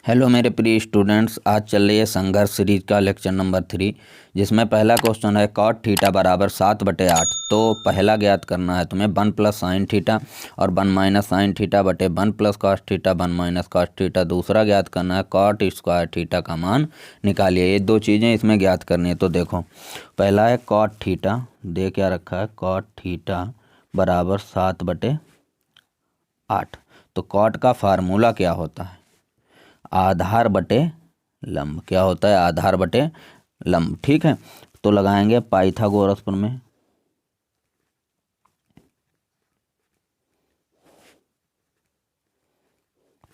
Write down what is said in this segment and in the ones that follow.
Hello मेरे प्रिय students, आज चल रही है संघर्ष सीरीज का लेक्चर नंबर 3, जिसमें पहला क्वेश्चन है कॉट थीटा बराबर 7/8। तो पहला ज्ञात करना है तुम्हें 1 प्लस साइन थीटा और 1 माइनस साइन थीटा बटे 1 plus cos theta 1 minus cos theta. दूसरा ज्ञात करना है कॉट स्क्वायर थीटा का मान निकालिए। ये दो चीज़ें इसमें ज्ञात करनी है। तो देखो, पहला है कॉट थीटा, दे क्या रखा है, कॉट थीटा बराबर 7/8। तो कॉट का फार्मूला क्या होता है, आधार बटे लंब। क्या होता है, आधार बटे लंब। ठीक है, तो लगाएंगे पाइथागोरस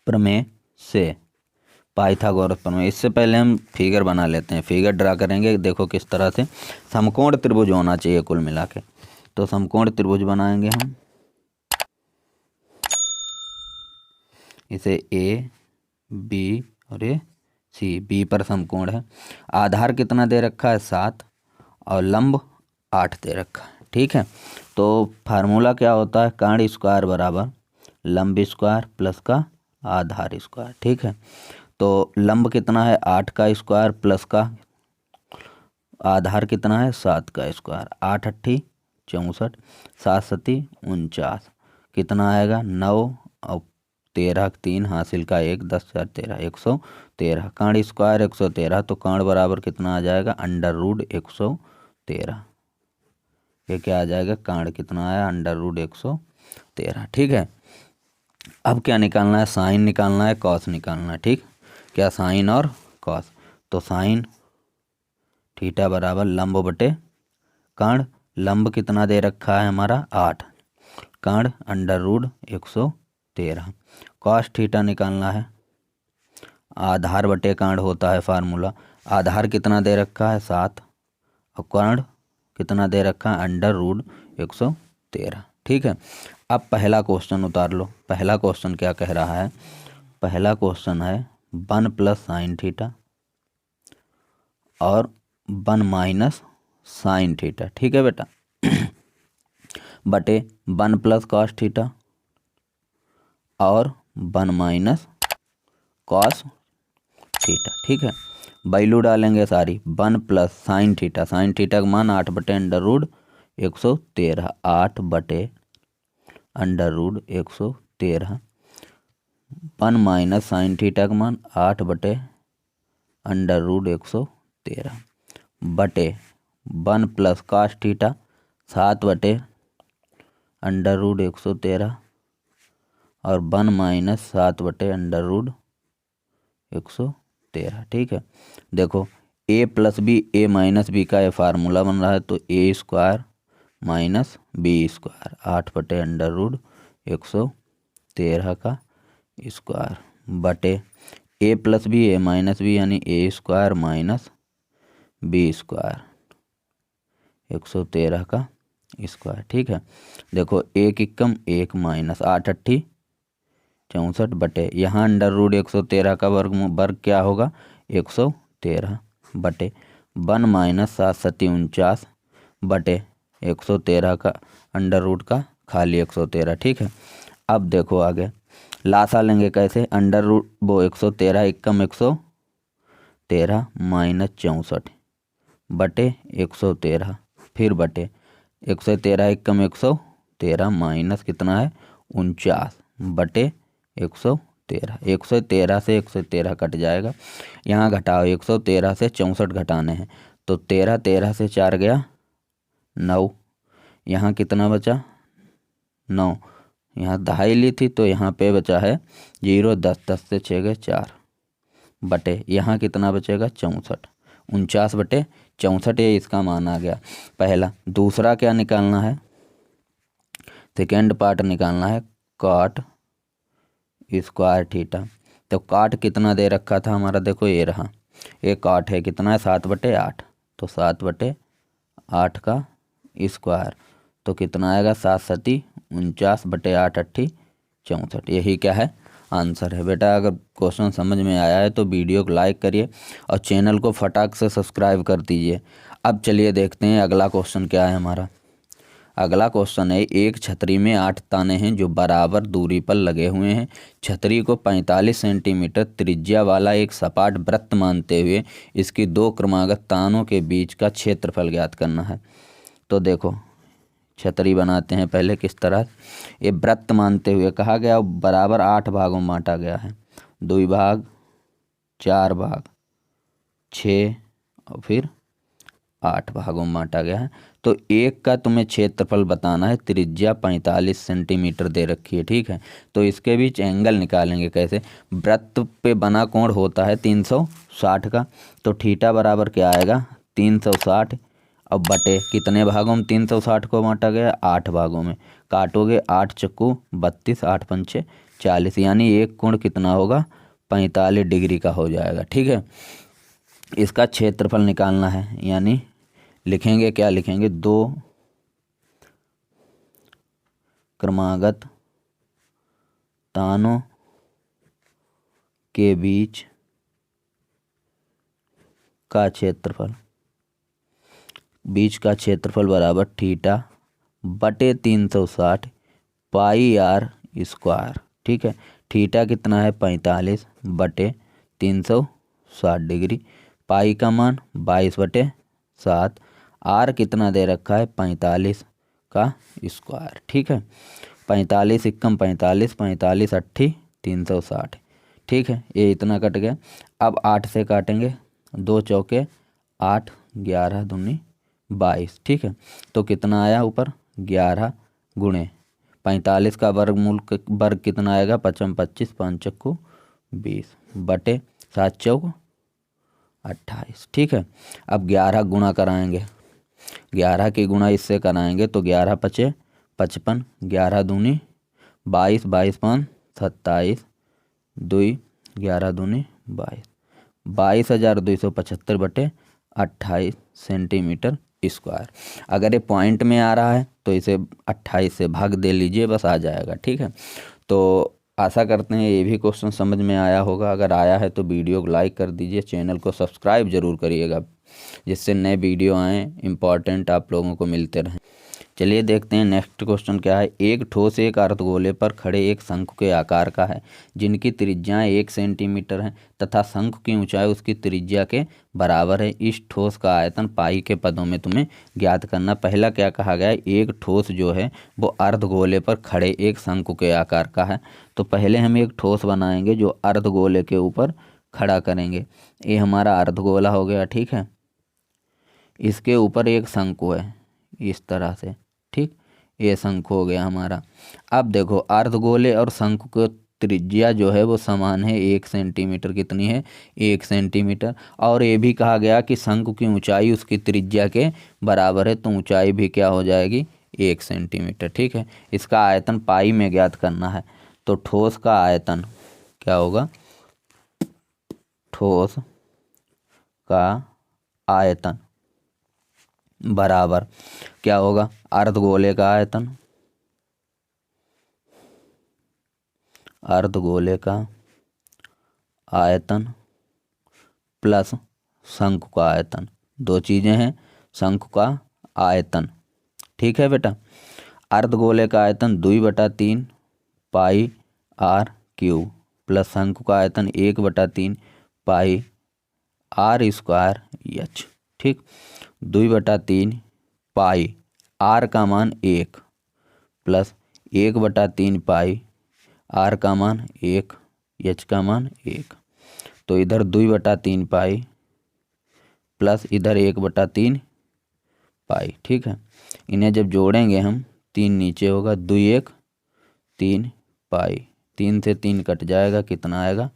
प्रमेय से, पाइथागोरस प्रमेय। इससे पहले हम फिगर बना लेते हैं, फिगर ड्रा करेंगे। देखो किस तरह से समकोण त्रिभुज होना चाहिए कुल मिला के। तो समकोण त्रिभुज बनाएंगे हम, इसे ए बी और ये सी। बी पर समकोण है, आधार कितना दे रखा है 7 और लंब 8 दे रखा है। ठीक है, तो फार्मूला क्या होता है, कर्ण स्क्वायर बराबर लंब स्क्वायर प्लस का आधार स्क्वायर। ठीक है, तो लंब कितना है 8 का स्क्वायर प्लस का आधार कितना है 7 का स्क्वायर। 8 8 64, 7 7 49, कितना आएगा 9 और 13 3 हासिल का 1, 10 4 13, 113। कर्ण स्क्वायर 113, तो कर्ण बराबर कितना आ जाएगा √113। ये क्या आ जाएगा, कर्ण कितना आया √113। ठीक है, अब क्या निकालना है, साइन निकालना है, कॉस निकालना है। ठीक, क्या साइन और कॉस। तो साइन थीटा बराबर लंब बटे कर्ण। लंब कितना दे रखा है हमारा 8, कर्ण √113। कॉस थीटा निकालना है, आधार बटे कर्ण होता है फार्मूला। आधार कितना दे रखा है 7 और कर्ण कितना दे रखा है √113। ठीक है, अब पहला क्वेश्चन उतार लो। पहला क्वेश्चन क्या कह रहा है, पहला क्वेश्चन है 1 प्लस साइन थीटा और 1 माइनस साइन थीटा। ठीक है बेटा, बटे 1 प्लस कॉस थीटा और 1 माइनस कॉस थीटा। ठीक है, वैल्यू डालेंगे सारी। 1 plus sine theta, sine theta का मान 8/√113, 8/√113। 1 माइनस साइन थीटा का मान 8/√113 बटे 1 प्लस कॉस थीटा 7/√113 और 1 माइनस 7/√113। ठीक है, देखो a plus B, a minus B का ये फार्मूला बन रहा है। तो a square minus B square 8/√113 का स्क्वायर बटे a plus B, a minus B यानी a square minus B square 113 का स्क्वायर। ठीक है, देखो 1 एकम 1 माइनस 8 8 64 बटे यहाँ √113 का वर्ग क्या होगा 113 बटे 1 माइनस 7 7 49 बटे 113 का √ का खाली 113। ठीक है, अब देखो आगे लासा लेंगे कैसे, वो 113 एकम 113 माइनस 64 बटे 113, फिर बटे 113 एकम 113 माइनस कितना है 49 बटे 113। 113 से 113 कट जाएगा, यहाँ घटाओ 113 से 64 घटाने हैं। तो 13 13 से 4 गया 9, यहाँ कितना बचा 9, यहाँ दहाई ली थी तो यहाँ पे बचा है 0, 10 10 से 6 गए 4 बटे यहाँ कितना बचेगा 64, 49 बटे 64। ये इसका मान आ गया पहला। दूसरा क्या निकालना है, सेकेंड पार्ट निकालना है कॉट स्क्वायर थीटा। तो कॉट कितना दे रखा था हमारा, देखो ये रहा, ये कॉट है कितना है 7/8। तो 7/8 का स्क्वायर तो कितना आएगा 7 7 49 बटे 8 8 64। यही क्या है आंसर है बेटा। अगर क्वेश्चन समझ में आया है तो वीडियो को लाइक करिए और चैनल को फटाक से सब्सक्राइब कर दीजिए। अब चलिए देखते हैं अगला क्वेश्चन क्या है हमारा। अगला क्वेश्चन है, एक छतरी में 8 ताने हैं जो बराबर दूरी पर लगे हुए हैं। छतरी को 45 सेंटीमीटर त्रिज्या वाला एक सपाट वृत्त मानते हुए इसकी 2 क्रमागत तानों के बीच का क्षेत्रफल ज्ञात करना है। तो देखो छतरी बनाते हैं पहले किस तरह। ये वृत्त मानते हुए कहा गया, बराबर 8 भागों में बांटा गया है, 2 भाग, 4 भाग, 6 और फिर 8 भागों में बांटा गया है। तो एक का तुम्हें क्षेत्रफल बताना है, त्रिज्या 45 सेंटीमीटर दे रखी है, ठीक है। तो इसके बीच एंगल निकालेंगे कैसे। वृत्त पे बना कोण होता है 360 का, तो थीटा बराबर क्या आएगा 360। अब बटे कितने भागों में 360 को बांटा गया, 8 भागों में। काटोगे 8 चक्कू 32, 8 पंचे 40, यानी एक कोण कितना होगा 45 डिग्री का हो जाएगा, ठीक है। इसका क्षेत्रफल निकालना है, यानी लिखेंगे क्या लिखेंगे, 2 क्रमागत तानों के बीच का क्षेत्रफल, बीच का क्षेत्रफल बराबर थीटा बटे 360 पाई आर स्क्वायर, ठीक है। थीटा कितना है 45 बटे 360 डिग्री, पाई का मान 22/7, आर कितना दे रखा है 45 का स्क्वायर, ठीक है। 45 एकम 45, 45 अट्ठी 360, ठीक है। ये इतना कट गया। अब 8 से काटेंगे, 2 चौके 8, 11 दूनी 22, ठीक है। तो कितना आया ऊपर 11 गुणे 45 का वर्ग कितना आएगा 55, 25, 5 चक्कू 20 बटे 7 चौक 28, ठीक है। अब 11 गुणा कराएंगे, 11 की गुणा इससे कराएंगे तो 11 पचे 55, 11 दूनी 22, 22 5 27, 2 11 दूनी 22, 22,275 बटे 28 सेंटीमीटर स्क्वायर। अगर ये पॉइंट में आ रहा है तो इसे 28 से भाग दे लीजिए, बस आ जाएगा, ठीक है। तो आशा करते हैं ये भी क्वेश्चन समझ में आया होगा। अगर आया है तो वीडियो को लाइक कर दीजिए, चैनल को सब्सक्राइब जरूर करिएगा, जिससे नए वीडियो आएँ इम्पॉर्टेंट आप लोगों को मिलते रहें। चलिए देखते हैं नेक्स्ट क्वेश्चन क्या है। एक ठोस एक अर्धगोले पर खड़े एक शंकु के आकार का है, जिनकी त्रिज्याएं 1 सेंटीमीटर हैं तथा शंकु की ऊंचाई उसकी त्रिज्या के बराबर है। इस ठोस का आयतन पाई के पदों में तुम्हें ज्ञात करना। पहला क्या कहा गया है, एक ठोस जो है वो अर्धगोले पर खड़े एक शंकु के आकार का है। तो पहले हम एक ठोस बनाएंगे जो अर्धगोले के ऊपर खड़ा करेंगे। ये हमारा अर्धगोला हो गया, ठीक है। इसके ऊपर एक शंकु है इस तरह से, ठीक। ये शंकु हो गया हमारा। अब देखो अर्धगोले और शंकु की त्रिज्या जो है वो समान है, 1 सेंटीमीटर। कितनी है 1 सेंटीमीटर। और ये भी कहा गया कि शंकु की ऊंचाई उसकी त्रिज्या के बराबर है, तो ऊंचाई भी क्या हो जाएगी 1 सेंटीमीटर, ठीक है। इसका आयतन पाई में ज्ञात करना है। तो ठोस का आयतन क्या होगा, ठोस का आयतन बराबर क्या होगा, अर्धगोले का आयतन, अर्धगोले का आयतन प्लस शंकु का आयतन। 2 चीज़ें हैं, शंकु का आयतन, ठीक है बेटा। अर्धगोले का आयतन 2/3 पाई आर क्यूब प्लस शंकु का आयतन 1/3 पाई आर स्क्वायर एच, ठीक। 2/3 पाई आर का मान 1 प्लस 1/3 पाई आर का मान 1, एच का मान 1। तो इधर 2/3 पाई प्लस इधर 1/3 पाई, ठीक है। इन्हें जब जोड़ेंगे हम 3 नीचे होगा, 2 1 3 पाई, 3 से 3 कट जाएगा, कितना आएगा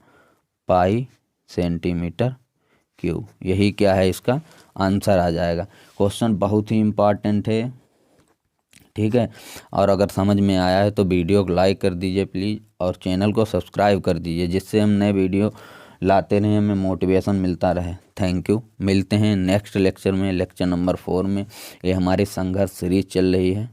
पाई सेंटीमीटर क्यूब। यही क्या है इसका आंसर आ जाएगा। क्वेश्चन बहुत ही इम्पॉर्टेंट है, ठीक है। और अगर समझ में आया है तो वीडियो को लाइक कर दीजिए प्लीज़, और चैनल को सब्सक्राइब कर दीजिए, जिससे हम नए वीडियो लाते रहें, हमें मोटिवेशन मिलता रहे। Thank you. मिलते हैं नेक्स्ट लेक्चर में, लेक्चर नंबर 4 में। ये हमारी संघर्ष सीरीज चल रही है।